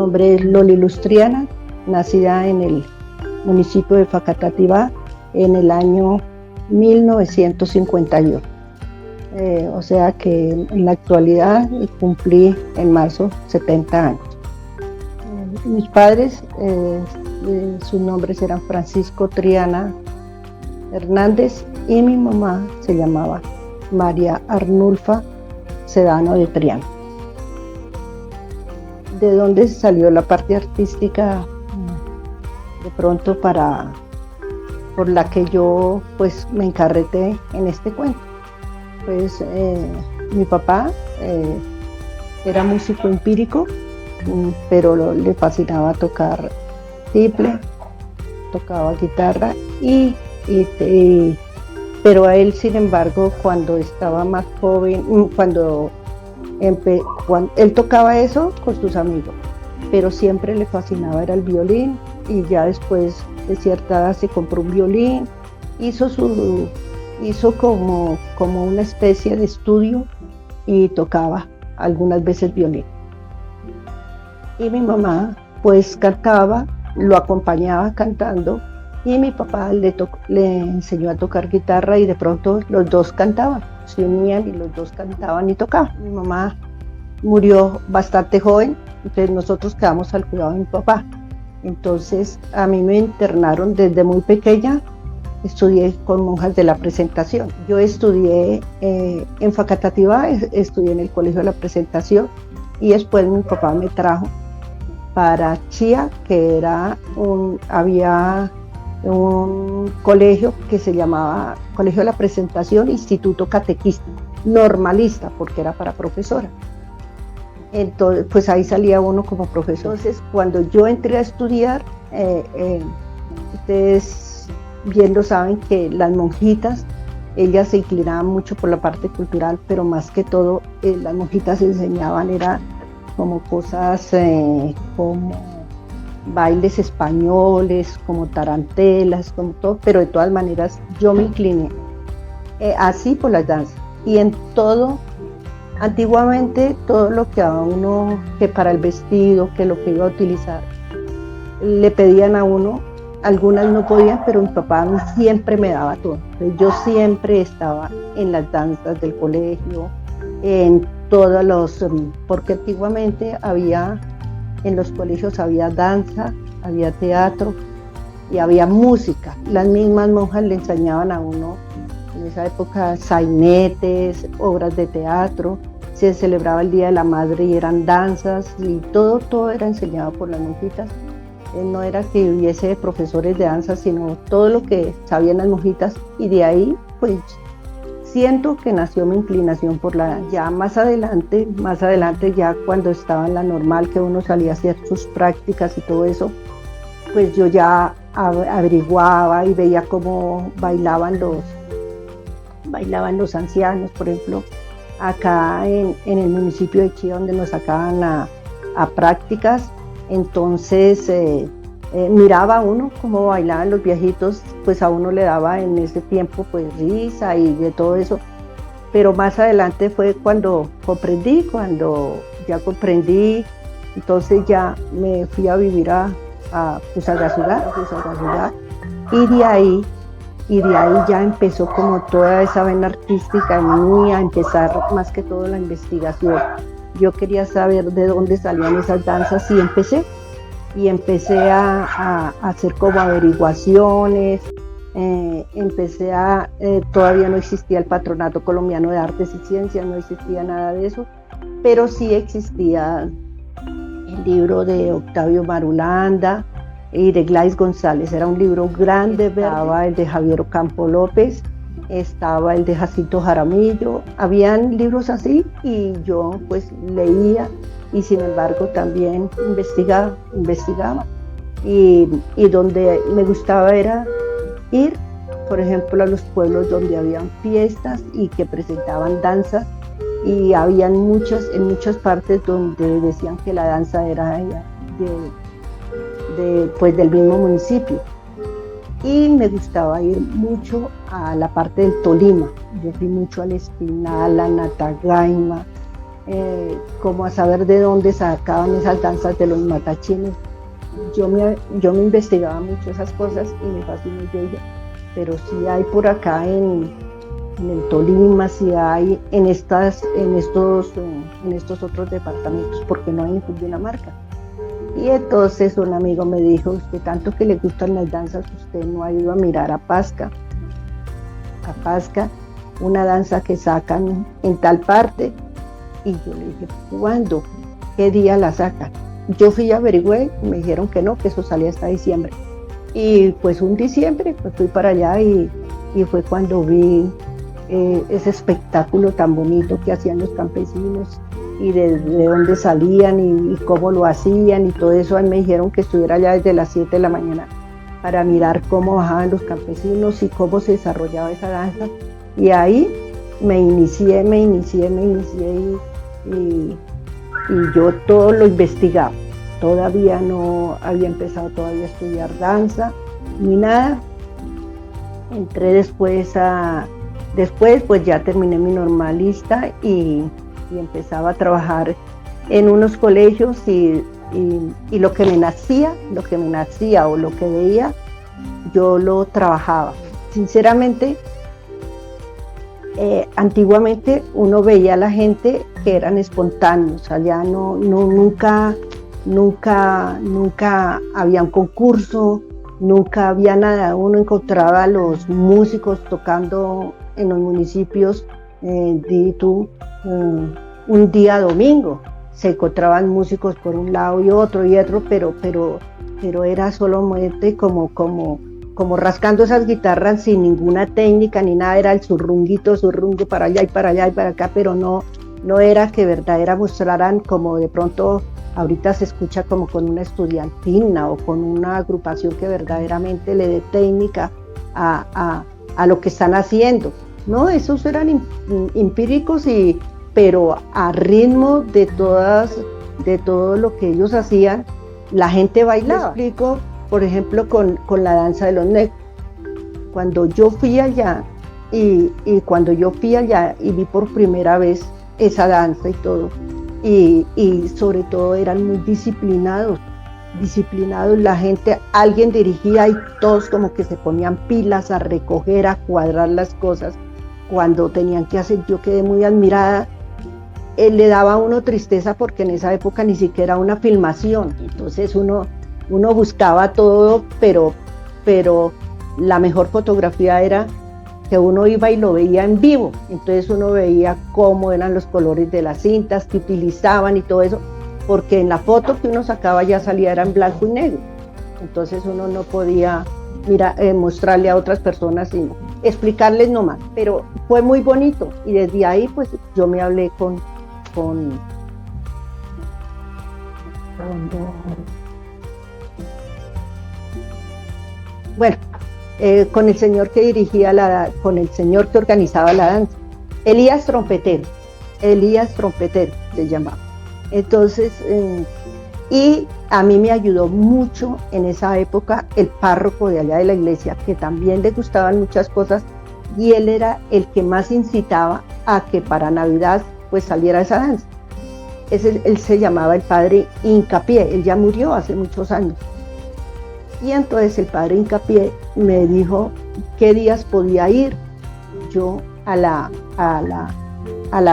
nombre es Loli Lustriana, nacida en el municipio de Facatativá en el año 1951. O sea que en la actualidad cumplí en marzo 70 años. Mis padres, sus nombres eran Francisco Triana Hernández y mi mamá se llamaba María Arnulfa Sedano de Triana. ¿De dónde salió la parte artística? De pronto por la que yo pues me encarreté en este cuento. Pues mi papá era músico empírico, pero le fascinaba tocar tiple, tocaba guitarra pero a él, sin embargo, cuando estaba más joven, cuando él tocaba eso con sus amigos, pero siempre le fascinaba era el violín, y ya después de cierta edad se compró un violín, hizo como una especie de estudio y tocaba algunas veces violín. Y mi mamá pues cantaba, lo acompañaba cantando, y mi papá le enseñó a tocar guitarra, y de pronto los dos cantaban, se unían y los dos cantaban y tocaban. Mi mamá murió bastante joven, entonces nosotros quedamos al cuidado de mi papá. Entonces a mí me internaron desde muy pequeña, estudié con monjas de la Presentación. Yo estudié en Facatativá, estudié en el Colegio de la Presentación, y después mi papá me trajo para Chía, que había un colegio que se llamaba Colegio de la Presentación, Instituto Catequístico, normalista, porque era para profesora. Entonces, pues ahí salía uno como profesor. Entonces, cuando yo entré a estudiar, ustedes bien saben que las monjitas, ellas se inclinaban mucho por la parte cultural, pero más que todo, las monjitas enseñaban, era como cosas como bailes españoles, como tarantelas, como todo, pero de todas maneras yo me incliné así por las danzas. Y en todo, antiguamente, todo lo que a uno, que para el vestido, que lo que iba a utilizar, le pedían a uno, algunas no podían, pero mi papá siempre me daba todo. Entonces, yo siempre estaba en las danzas del colegio, en todos los, porque antiguamente en los colegios había danza, había teatro y había música. Las mismas monjas le enseñaban a uno en esa época sainetes, obras de teatro. Se celebraba el Día de la Madre y eran danzas, y todo era enseñado por las monjitas. No era que hubiese profesores de danza, sino todo lo que sabían las monjitas, y de ahí pues siento que nació mi inclinación por ya más adelante ya cuando estaba en la normal, que uno salía a hacer sus prácticas y todo eso, pues yo ya averiguaba y veía cómo bailaban los ancianos, por ejemplo, acá en el municipio de Chía, donde nos sacaban a prácticas. Entonces miraba uno cómo bailaban los viejitos, pues a uno le daba en ese tiempo pues risa y de todo eso, pero más adelante fue cuando ya comprendí, entonces ya me fui a vivir a Fusagasugá, y de ahí ya empezó como toda esa vena artística en mí, a empezar más que todo la investigación. Yo quería saber de dónde salían esas danzas, y empecé a hacer como averiguaciones, todavía no existía el Patronato Colombiano de Artes y Ciencias, no existía nada de eso, pero sí existía el libro de Octavio Marulanda y de Gladys González, era un libro grande, estaba el de Javier Ocampo López, estaba el de Jacinto Jaramillo, habían libros así, y yo pues leía, y sin embargo también investigaba, y donde me gustaba era ir, por ejemplo, a los pueblos donde habían fiestas y que presentaban danzas, y habían en muchas partes donde decían que la danza era pues del mismo municipio, y me gustaba ir mucho a la parte del Tolima. Yo fui mucho al Espinal, a Natagaima, como a saber de dónde sacaban esas danzas de los matachines. Yo me investigaba mucho esas cosas y me fascinó. Yo dije, pero si hay por acá en el Tolima, si hay en estos otros departamentos, porque no hay en Cundinamarca. Y entonces un amigo me dijo, usted tanto que le gustan las danzas, usted no ha ido a mirar a Pasca, una danza que sacan en tal parte. Y yo le dije, ¿cuándo? ¿Qué día la sacan? Yo fui a averiguar y me dijeron que no, que eso salía hasta diciembre. Y pues un diciembre pues fui para allá y fue cuando vi ese espectáculo tan bonito que hacían los campesinos y de dónde salían y cómo lo hacían y todo eso. Ahí me dijeron que estuviera allá desde las 7 de la mañana para mirar cómo bajaban los campesinos y cómo se desarrollaba esa danza. Y ahí me inicié y yo todo lo investigaba. Todavía no había empezado todavía a estudiar danza ni nada. Entré después pues ya terminé mi normalista y empezaba a trabajar en unos colegios y lo que me nacía o lo que veía, yo lo trabajaba. Sinceramente, antiguamente uno veía a la gente que eran espontáneos, allá nunca había un concurso, nunca había nada. Uno encontraba a los músicos tocando en los municipios, un día domingo, se encontraban músicos por un lado y otro, pero era solamente como rascando esas guitarras sin ninguna técnica ni nada, era el zurrungo para allá y para allá y para acá, pero no era que verdadera mostraran como de pronto ahorita se escucha como con una estudiantina o con una agrupación que verdaderamente le dé técnica a lo que están haciendo. No, esos eran empíricos pero a ritmo de todo lo que ellos hacían, la gente bailaba. Les explico, por ejemplo, con la danza de los negros. Cuando yo fui allá y vi por primera vez esa danza y todo, y sobre todo eran muy disciplinados, la gente, alguien dirigía y todos como que se ponían pilas a recoger, a cuadrar las cosas cuando tenían que hacer. Yo quedé muy admirada. Le daba a uno tristeza porque en esa época ni siquiera una filmación, entonces uno buscaba todo, pero la mejor fotografía era que uno iba y lo veía en vivo, entonces uno veía cómo eran los colores de las cintas que utilizaban y todo eso, porque en la foto que uno sacaba ya salía era en blanco y negro, entonces uno no podía mostrarle a otras personas y explicarles nomás, pero fue muy bonito y desde ahí pues yo me hablé con el señor que con el señor que organizaba la danza, Elías Trompetero se llamaba. Entonces, y a mí me ayudó mucho en esa época el párroco de allá de la iglesia, que también le gustaban muchas cosas, y él era el que más incitaba a que para Navidad pues saliera esa danza. Él se llamaba el padre Hincapié, él ya murió hace muchos años. Y entonces el padre Hincapié me dijo qué días podía ir yo a la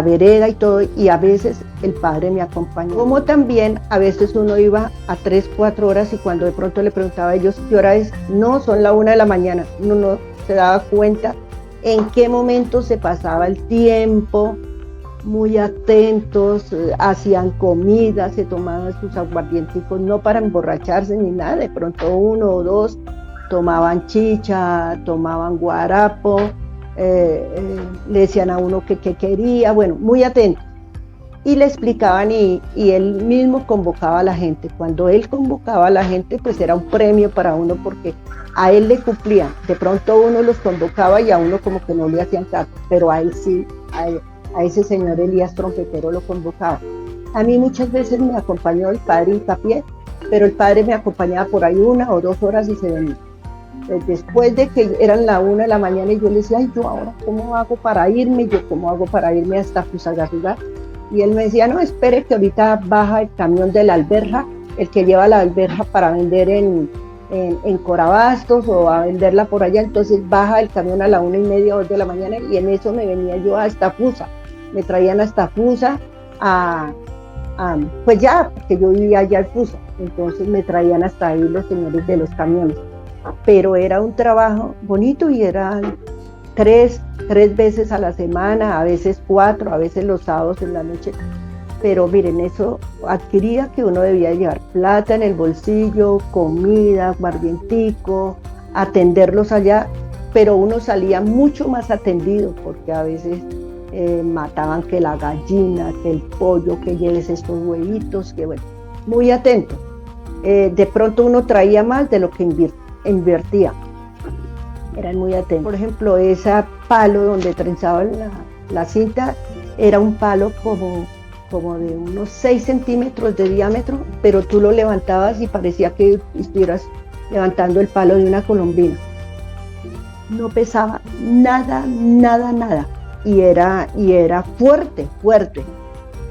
vereda y todo, y a veces el padre me acompañó. Como también a veces uno iba a 3, 4 horas y cuando de pronto le preguntaba a ellos qué hora es, no, son la 1 de la mañana, uno no se daba cuenta en qué momento se pasaba el tiempo, muy atentos, hacían comida, se tomaban sus aguardienticos, no para emborracharse ni nada, de pronto 1 o 2 tomaban chicha, tomaban guarapo, le decían a uno que quería, bueno, muy atentos. Y le explicaban y él mismo convocaba a la gente. Cuando él convocaba a la gente, pues era un premio para uno porque a él le cumplían. De pronto uno los convocaba y a uno como que no le hacían caso, pero a él sí, a ese señor Elías Trompetero lo convocaba. A mí muchas veces me acompañó el padre Hincapié, pero el padre me acompañaba por ahí 1 o 2 horas y se venía. Después de que eran la 1 de la mañana y yo le decía, ay, yo ahora, ¿cómo hago para irme? ¿Cómo hago para irme hasta Fusagasugá? Y él me decía, no, espere que ahorita baja el camión de la alberja, el que lleva la alberja para vender en Corabastos o a venderla por allá. Entonces baja el camión a la 1:30, 2 de la mañana, y en eso me venía yo a Estafusa. Me traían hasta Fusa pues ya, porque yo vivía allá en Fusa. Entonces me traían hasta ahí los señores de los camiones. Pero era un trabajo bonito y eran tres veces a la semana, a veces 4, a veces los sábados en la noche. Pero miren, eso adquiría que uno debía llevar plata en el bolsillo, comida, aguardientico, atenderlos allá, pero uno salía mucho más atendido, porque a veces mataban que la gallina, que el pollo, que lleves estos huevitos, que bueno, muy atento. De pronto uno traía más de lo que invertía. Eran muy atentos. Por ejemplo, ese palo donde trenzaban la cinta era un palo como de unos 6 centímetros de diámetro, pero tú lo levantabas y parecía que estuvieras levantando el palo de una colombina. No pesaba nada, nada, nada. Y era fuerte, fuerte.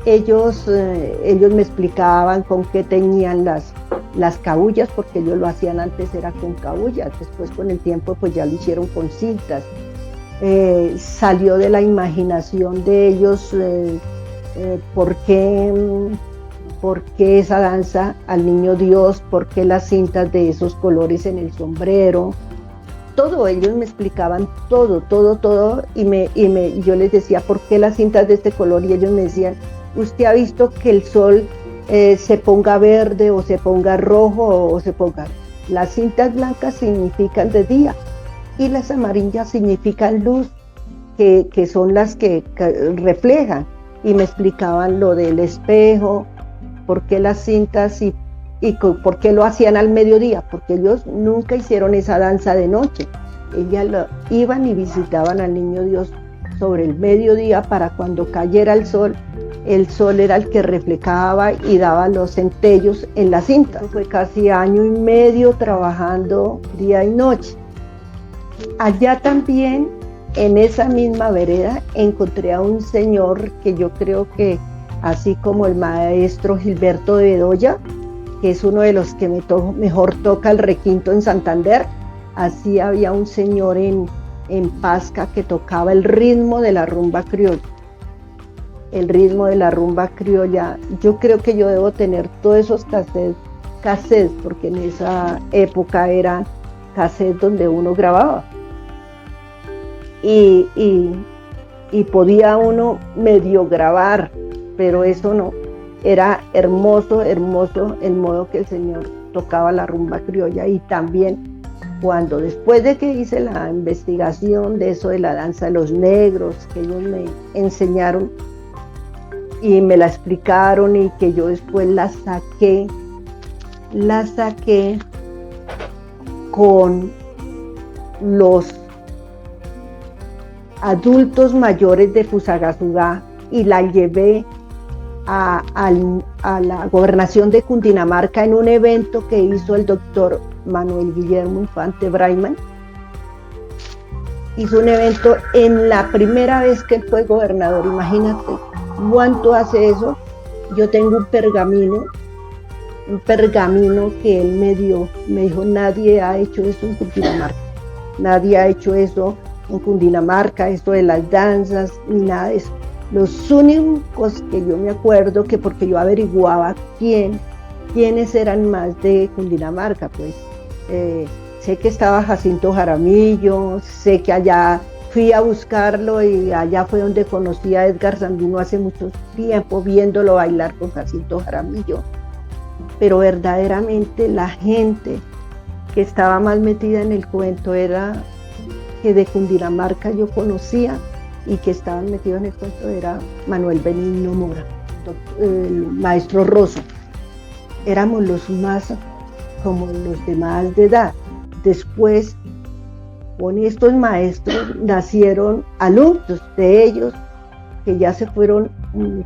Ellos me explicaban con qué tenían las cabullas, porque ellos lo hacían antes, era con cabullas, después con el tiempo pues ya lo hicieron con cintas. Salió de la imaginación de ellos por qué esa danza al niño Dios, por qué las cintas de esos colores en el sombrero. Todo, ellos me explicaban todo, y yo les decía, ¿por qué las cintas de este color? Y ellos me decían, ¿usted ha visto que el sol se ponga verde o se ponga rojo o se ponga? Las cintas blancas significan de día y las amarillas significan luz, que son las que reflejan. Y me explicaban lo del espejo, por qué las cintas y por qué lo hacían al mediodía, porque ellos nunca hicieron esa danza de noche. Ellas iban y visitaban al niño Dios sobre el mediodía, para cuando cayera el sol era el que reflejaba y daba los centellos en la cinta. Fue casi 1 año y medio trabajando día y noche. Allá también, en esa misma vereda, encontré a un señor que yo creo que, así como el maestro Gilberto de Bedoya, que es uno de los que mejor toca el requinto en Santander, así había un señor en Pasca que tocaba el ritmo de la rumba criolla. El ritmo de la rumba criolla, yo creo que yo debo tener todos esos cassettes, porque en esa época eran cassettes donde uno grababa. Y podía uno medio grabar, pero eso no. Era hermoso el modo que el señor tocaba la rumba criolla. Y también cuando después de que hice la investigación de eso de la danza de los negros, que ellos me enseñaron y me la explicaron, y que yo después la saqué con los adultos mayores de Fusagasugá y la llevé a la gobernación de Cundinamarca en un evento que hizo el doctor Manuel Guillermo Infante Braiman. Hizo un evento en la primera vez que él fue gobernador. Imagínate cuánto hace eso. Yo tengo un pergamino que él me dio. Me dijo, nadie ha hecho eso en Cundinamarca. Nadie ha hecho eso en Cundinamarca, esto de las danzas, ni nada de eso. Los únicos que yo me acuerdo, que porque yo averiguaba quiénes eran más de Cundinamarca, pues sé que estaba Jacinto Jaramillo, sé que allá fui a buscarlo y allá fue donde conocí a Edgar Sandino hace mucho tiempo, viéndolo bailar con Jacinto Jaramillo. Pero verdaderamente la gente que estaba más metida en el cuento era que de Cundinamarca yo conocía, y que estaban metidos en el cuento era Manuel Benigno Mora, el maestro Rosso. Éramos los más, como los de más de edad. Después, con estos maestros nacieron alumnos de ellos que ya se fueron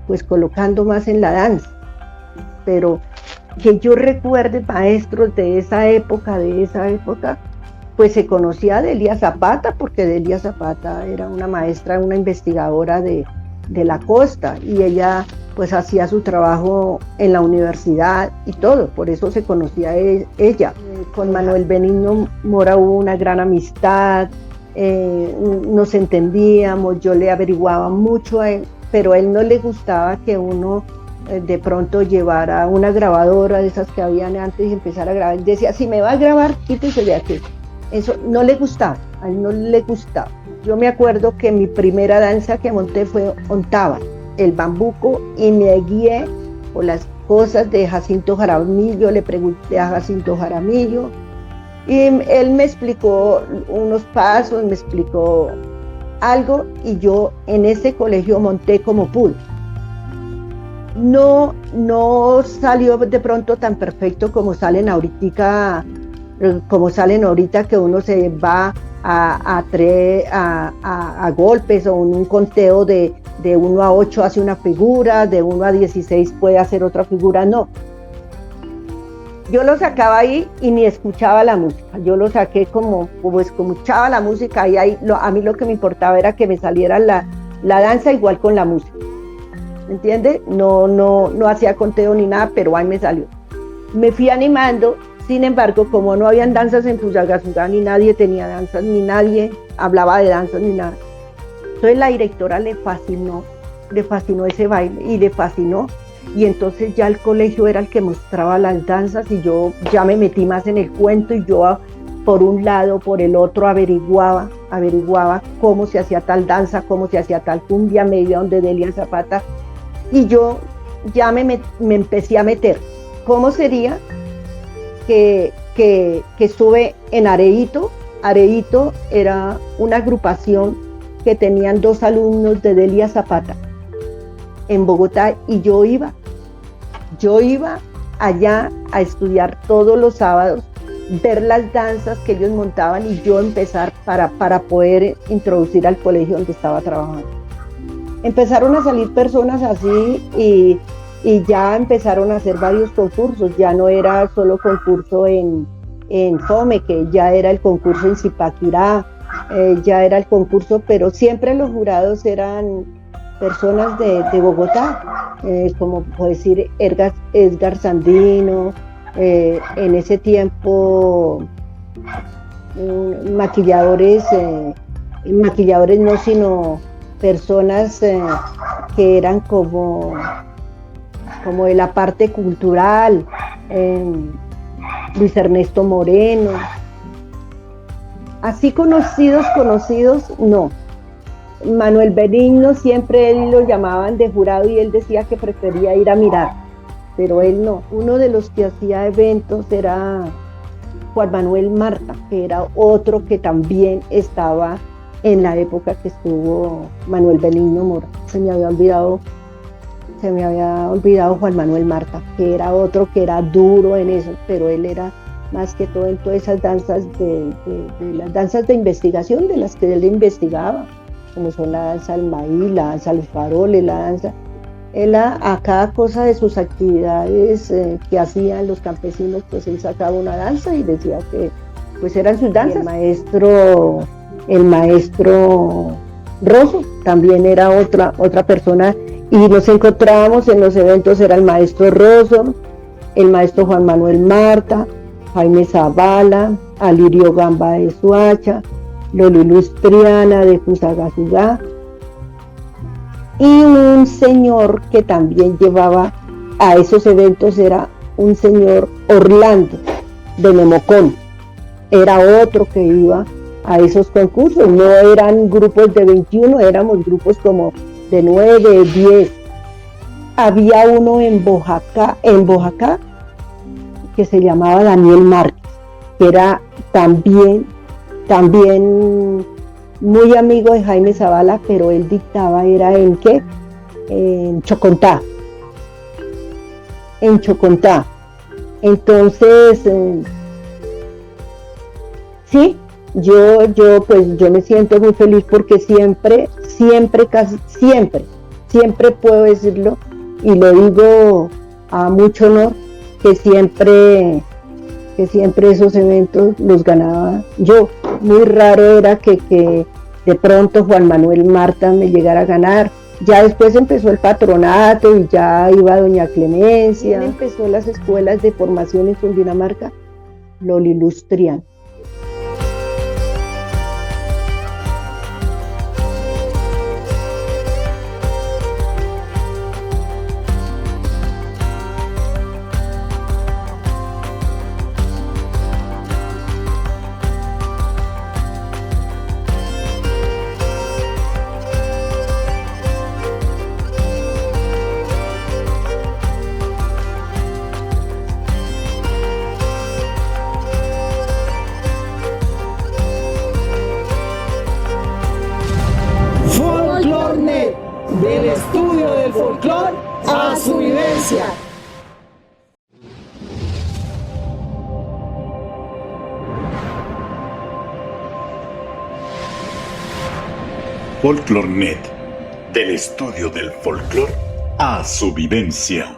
pues colocando más en la danza. Pero que yo recuerde maestros de esa época, pues se conocía a Delia Zapata, porque Delia Zapata era una maestra, una investigadora de de la costa, y ella pues hacía su trabajo en la universidad y todo, por eso se conocía ella. Con Manuel Benigno Mora hubo una gran amistad, nos entendíamos, yo le averiguaba mucho a él, pero a él no le gustaba que uno de pronto llevara una grabadora de esas que habían antes y empezara a grabar. Él decía, si me va a grabar, quítese de aquí. Eso no le gustaba, a él no le gustaba. Yo me acuerdo que mi primera danza que monté fue Ontaba, el bambuco, y me guié por las cosas de Jacinto Jaramillo. Le pregunté a Jacinto Jaramillo y él me explicó unos pasos, me explicó algo, y yo en ese colegio monté como pude. No salió de pronto tan perfecto como salen ahorita, que uno se va a golpes, o en un conteo de 1 a 8 hace una figura, de 1 a 16 puede hacer otra figura. No, yo lo sacaba ahí y ni escuchaba la música, yo lo saqué como escuchaba la música, y ahí a mí lo que me importaba era que me saliera la danza igual con la música, ¿me entiende? No hacía conteo ni nada, pero ahí me salió. Me fui animando. Sin embargo, como no habían danzas en Fusagasugá, ni nadie tenía danzas, ni nadie hablaba de danzas, ni nada. Entonces la directora le fascinó ese baile, y le fascinó. Y entonces ya el colegio era el que mostraba las danzas, y yo ya me metí más en el cuento, y yo por un lado, por el otro averiguaba cómo se hacía tal danza, cómo se hacía tal cumbia, me iba donde Delia Zapata, y yo ya me empecé a meter. ¿Cómo sería que estuve en Areito? Areito era una agrupación que tenían 2 alumnos de Delia Zapata en Bogotá, y yo iba allá a estudiar todos los sábados, ver las danzas que ellos montaban, y yo empezar para poder introducir al colegio donde estaba trabajando. Empezaron a salir personas así, y ya empezaron a hacer varios concursos. Ya no era solo concurso en Fome, que ya era el concurso en Zipaquirá, ya era el concurso, pero siempre los jurados eran personas de Bogotá, como puedo decir Edgar Sandino, en ese tiempo maquilladores no, sino personas que eran como de la parte cultural, Luis Ernesto Moreno, así conocidos, no. Manuel Benigno siempre él lo llamaban de jurado, y él decía que prefería ir a mirar, pero él no. Uno de los que hacía eventos era Juan Manuel Marta, que era otro que también estaba en la época que estuvo Manuel Benigno Mora. Se me había olvidado Juan Manuel Marta, que era otro que era duro en eso, pero él era más que todo en todas esas danzas de las danzas de investigación, de las que él investigaba, como son la danza del maíz, la danza de los faroles, la danza. Él a cada cosa de sus actividades que hacían los campesinos, pues él sacaba una danza y decía que pues eran sus danzas. El maestro Rosso también era otra persona, y nos encontrábamos en los eventos. Era el maestro Rosso, el maestro Juan Manuel Marta, Jaime Zavala, Alirio Gamba de Suacha, Loli Lustriana de Fusagasugá, y un señor que también llevaba a esos eventos era un señor Orlando de Nemocón. Era otro que iba a esos concursos. No eran grupos de 21, éramos grupos como de 9, 10. Había uno en Boyacá, que se llamaba Daniel Márquez, que era también muy amigo de Jaime Zavala, pero él dictaba, era en Chocontá. Entonces, sí, yo me siento muy feliz, porque siempre puedo decirlo, y lo digo a mucho honor, que siempre esos eventos los ganaba yo. Muy raro era que de pronto Juan Manuel Marta me llegara a ganar, Ya después empezó el patronato y ya iba doña Clemencia. Empezó las escuelas de formación en Cundinamarca, lo ilustrian. Folclornet, del estudio del folclor a su vivencia. Folclornet, del estudio del folclor a su vivencia.